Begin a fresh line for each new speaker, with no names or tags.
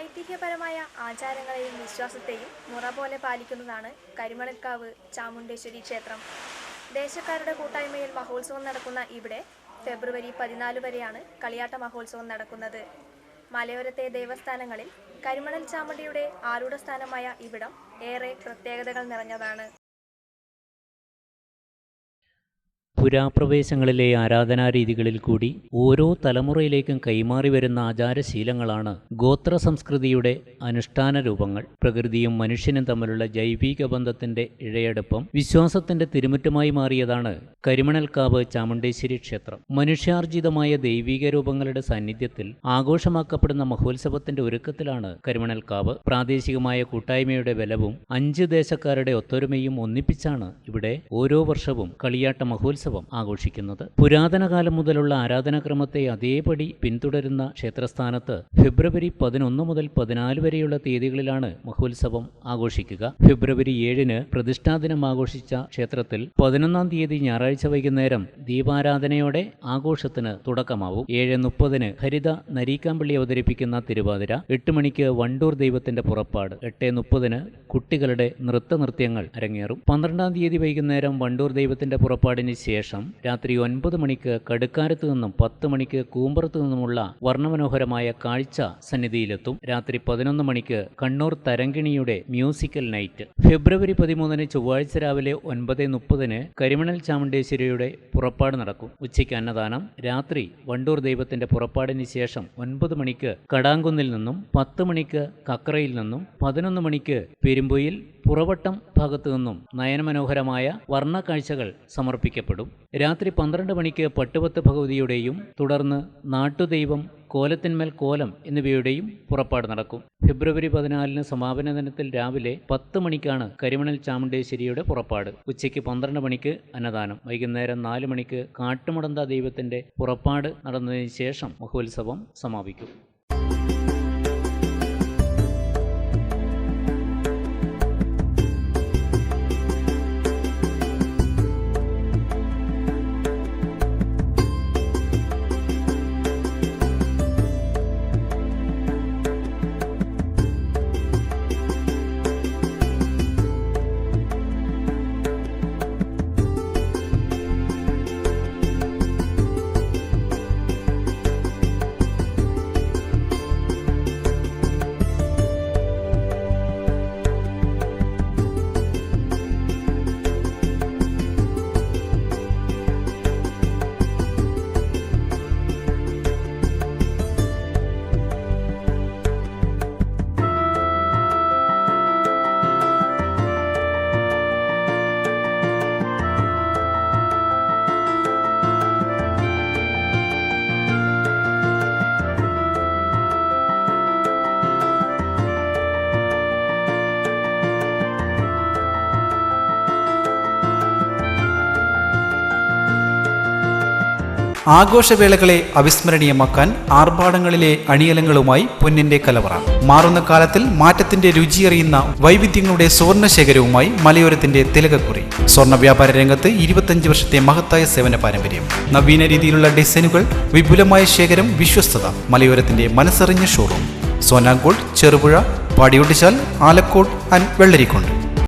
ഐതിഹ്യപരമായ ആചാരങ്ങളെയും വിശ്വാസത്തെയും മുറ പോലെ പാലിക്കുന്നതാണ് കരിമണൽക്കാവ് ചാമുണ്ടേശ്വരി ക്ഷേത്രം. ദേശക്കാരുടെ കൂട്ടായ്മയിൽ മഹോത്സവം നടക്കുന്ന ഇവിടെ ഫെബ്രുവരി 14 വരെയാണ് കളിയാട്ട മഹോത്സവം നടക്കുന്നത്. മലയോരത്തെ ദേവസ്ഥാനങ്ങളിൽ കരിമണൽ ചാമുണ്ടിയുടെ ആരൂഢസ്ഥാനമായ ഇവിടം ഏറെ പ്രത്യേകതകൾ നിറഞ്ഞതാണ്.
പുരാപ്രവേശങ്ങളിലെ ആരാധനാരീതികളിൽ കൂടി ഓരോ തലമുറയിലേക്കും കൈമാറി വരുന്ന ആചാരശീലങ്ങളാണ് ഗോത്ര സംസ്കൃതിയുടെ അനുഷ്ഠാന രൂപങ്ങൾ. പ്രകൃതിയും മനുഷ്യനും തമ്മിലുള്ള ജൈവിക ബന്ധത്തിന്റെ ഇഴയടുപ്പം വിശ്വാസത്തിന്റെ തിരുമുറ്റമായി മാറിയതാണ് കരിമണൽക്കാവ് ചാമുണ്ടേശ്വരി ക്ഷേത്രം. മനുഷ്യാർജിതമായ ദൈവിക രൂപങ്ങളുടെ സാന്നിധ്യത്തിൽ ആഘോഷമാക്കപ്പെടുന്ന മഹോത്സവത്തിന്റെ ഒരുക്കത്തിലാണ് കരിമണൽക്കാവ്. പ്രാദേശികമായ കൂട്ടായ്മയുടെ ബലവും 5 ദേശക്കാരുടെ ഒത്തൊരുമയും ഒന്നിപ്പിച്ചാണ് ഇവിടെ ഓരോ വർഷവും കളിയാട്ട മഹോത്സവം ആഘോഷിക്കുന്നത്. പുരാതന കാലം മുതലുള്ള ആരാധനാക്രമത്തെ അതേപടി പിന്തുടരുന്ന ക്ഷേത്രസ്ഥാനത്ത് ഫെബ്രുവരി 11 മുതൽ 14 വരെയുള്ള തീയതികളിലാണ് മഹോത്സവം ആഘോഷിക്കുക. ഫെബ്രുവരി 7-ന് പ്രതിഷ്ഠാദിനം ആഘോഷിച്ച ക്ഷേത്രത്തിൽ 11-ാം തീയതി ഞായറാഴ്ച വൈകുന്നേരം ദീപാരാധനയോടെ ആഘോഷത്തിന് തുടക്കമാവും. 7:30-ന് ഹരിത നരീക്കാമ്പള്ളി അവതരിപ്പിക്കുന്ന തിരുവാതിര, 8 മണിക്ക് വണ്ടൂർ ദൈവത്തിന്റെ പുറപ്പാട്, 8:30-ന് കുട്ടികളുടെ നൃത്തനൃത്യങ്ങൾ അരങ്ങേറും. 12-ാം തീയതി വൈകുന്നേരം വണ്ടൂർ ദൈവത്തിന്റെ പുറപ്പാടിന് ശേഷം രാത്രി 9 മണിക്ക് കടുക്കാരത്ത് നിന്നും 10 മണിക്ക് കൂമ്പറത്ത് നിന്നുമുള്ള വർണ്ണമനോഹരമായ കാഴ്ച സന്നിധിയിലെത്തും. രാത്രി 11 മണിക്ക് കണ്ണൂർ തരങ്കിണിയുടെ മ്യൂസിക്കൽ നൈറ്റ്. ഫെബ്രുവരി 13-ന് ചൊവ്വാഴ്ച രാവിലെ 9:30-ന് കരിമണൽ ചാമുണ്ടേശ്വരിയുടെ പുറപ്പാട് നടക്കും. ഉച്ചയ്ക്ക് അന്നദാനം. രാത്രി വണ്ടൂർ ദൈവത്തിന്റെ പുറപ്പാടിന് ശേഷം 9 മണിക്ക് കടാങ്കുന്നിൽ നിന്നും, 10 മണിക്ക് കക്കറയിൽ നിന്നും, 11 മണിക്ക് പെരുമ്പൊയിൽ പുറവട്ടം ഭാഗത്തു നിന്നും നയനമനോഹരമായ വർണ്ണക്കാഴ്ചകൾ സമർപ്പിക്കപ്പെടും. രാത്രി 12 മണിക്ക് പട്ടുപത്ത് ഭഗവതിയുടെയും തുടർന്ന് നാട്ടുദൈവം, കോലത്തിന്മേൽ കോലം എന്നിവയുടെയും പുറപ്പാട് നടക്കും. ഫെബ്രുവരി 14-ന് സമാപന ദിനത്തിൽ രാവിലെ 10 മണിക്കാണ് കരിമണൽ ചാമുണ്ടേശ്വരിയുടെ പുറപ്പാട്. ഉച്ചയ്ക്ക് 12 മണിക്ക് അന്നദാനം. വൈകുന്നേരം 4 മണിക്ക് കാട്ടുമുടന്ത ദൈവത്തിന്റെ പുറപ്പാട് നടന്നതിന് ശേഷം മഹോത്സവം സമാപിക്കും.
ആഘോഷവേളകളെ അവിസ്മരണീയമാക്കാൻ ആർഭാടങ്ങളിലെ അണിയലങ്ങളുമായി പൊന്നിന്റെ കലവറ. മാറുന്ന കാലത്തിൽ മാറ്റത്തിന്റെ രുചിയറിയുന്ന വൈവിധ്യങ്ങളുടെ സുവർണശേഖരവുമായി മലയോരത്തിന്റെ തിലകക്കുറി. സ്വർണ്ണ വ്യാപാര രംഗത്ത് 25 വർഷത്തെ മഹത്തായ സേവന പാരമ്പര്യം. നവീന രീതിയിലുള്ള ഡിസൈനുകൾ, വിപുലമായ ശേഖരം, വിശ്വസ്തത. മലയോരത്തിന്റെ മനസ്സറിഞ്ഞ ഷോറൂം. സോനാങ്കോട്, ചെറുപുഴ, പാടിയൊട്ടിച്ചാൽ, ആലക്കോട് ആൻഡ് വെള്ളരിക്കുണ്ട്.